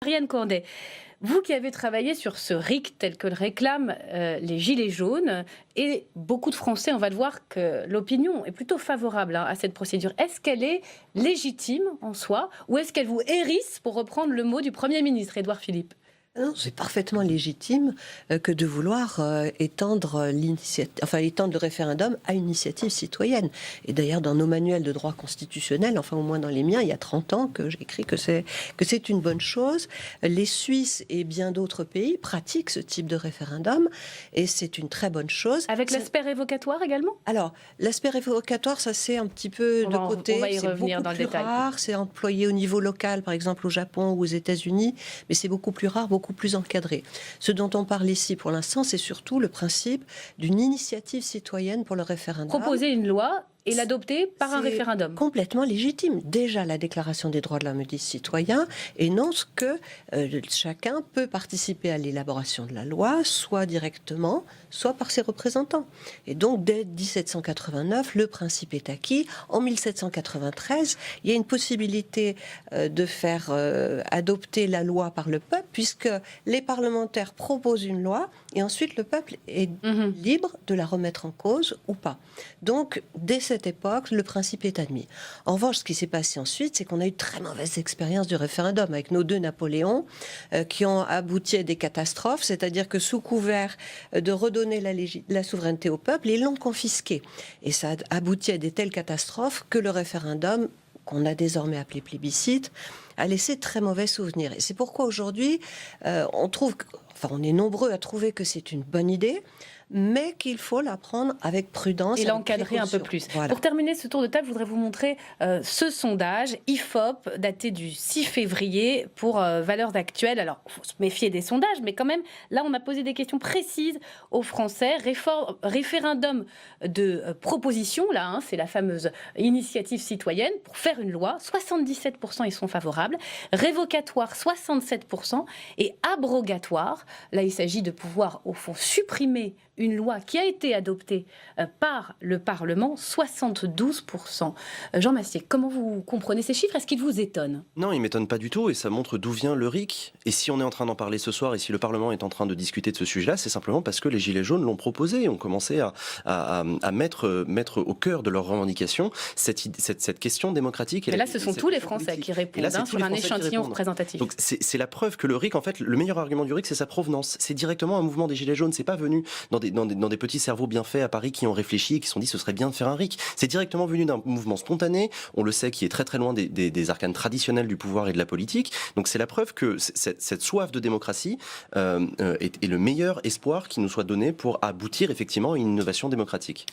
Ariane Corday, vous qui avez travaillé sur ce RIC tel que le réclament les Gilets jaunes, et beaucoup de Français, on va le voir que l'opinion est plutôt favorable à cette procédure. Est-ce qu'elle est légitime en soi, ou est-ce qu'elle vous hérisse, pour reprendre le mot du Premier ministre, Édouard Philippe? Non, c'est parfaitement légitime que de vouloir étendre le référendum à une initiative citoyenne. Et d'ailleurs, dans nos manuels de droit constitutionnel, enfin au moins dans les miens, il y a 30 ans que j'ai écrit que c'est une bonne chose. Les Suisses et bien d'autres pays pratiquent ce type de référendum et c'est une très bonne chose. Avec l'aspect révocatoire également? Alors, l'aspect révocatoire, ça c'est un petit peu de côté. On va y revenir dans le détail. C'est rare, c'est employé au niveau local, par exemple au Japon ou aux États-Unis, mais c'est beaucoup plus rare, beaucoup plus encadré. Ce dont on parle ici pour l'instant, c'est surtout le principe d'une initiative citoyenne pour le référendum. Proposer une loi et l'adopter par un référendum. Complètement légitime. Déjà, la Déclaration des droits de l'homme dit citoyen énonce que chacun peut participer à l'élaboration de la loi, soit directement, soit par ses représentants. Et donc, dès 1789, le principe est acquis. En 1793, il y a une possibilité de faire adopter la loi par le peuple, puisque les parlementaires proposent une loi et ensuite le peuple est libre de la remettre en cause ou pas. Donc, dès cette époque, le principe est admis. En revanche, ce qui s'est passé ensuite, c'est qu'on a eu de très mauvaises expériences du référendum avec nos deux Napoléons qui ont abouti à des catastrophes, c'est-à-dire que sous couvert de redonner la souveraineté au peuple, ils l'ont confisqué. Et ça a abouti à des telles catastrophes que le référendum, qu'on a désormais appelé plébiscite, a laissé de très mauvais souvenirs. Et c'est pourquoi aujourd'hui, on est nombreux à trouver que c'est une bonne idée, mais qu'il faut la prendre avec prudence. Et l'encadrer un peu plus. Voilà. Pour terminer ce tour de table, je voudrais vous montrer ce sondage IFOP daté du 6 février pour Valeurs actuelles. Alors, il faut se méfier des sondages, mais quand même, là, on a posé des questions précises aux Français. Référendum de proposition, là, c'est la fameuse initiative citoyenne pour faire une loi. 77% ils sont favorables. Révocatoire, 67%. Et abrogatoire, là, il s'agit de pouvoir, au fond, supprimer une loi qui a été adoptée par le Parlement, 72%. Jean Massier, comment vous comprenez ces chiffres? Est-ce qu'ils vous étonnent? Non, ils ne m'étonnent pas du tout et ça montre d'où vient le RIC. Et si on est en train d'en parler ce soir et si le Parlement est en train de discuter de ce sujet-là, c'est simplement parce que les Gilets jaunes l'ont proposé et ont commencé à mettre au cœur de leurs revendications cette question démocratique. Et là, ce sont tous les Français qui répondent sur un échantillon représentatif. Donc c'est la preuve que le RIC, en fait, le meilleur argument du RIC, c'est sa provenance. C'est directement un mouvement des Gilets jaunes. C'est pas venu dans des petits cerveaux bien faits à Paris qui ont réfléchi et qui se sont dit ce serait bien de faire un RIC. C'est directement venu d'un mouvement spontané, on le sait, qui est très très loin des arcanes traditionnelles du pouvoir et de la politique. Donc c'est la preuve que cette soif de démocratie est le meilleur espoir qui nous soit donné pour aboutir effectivement à une innovation démocratique.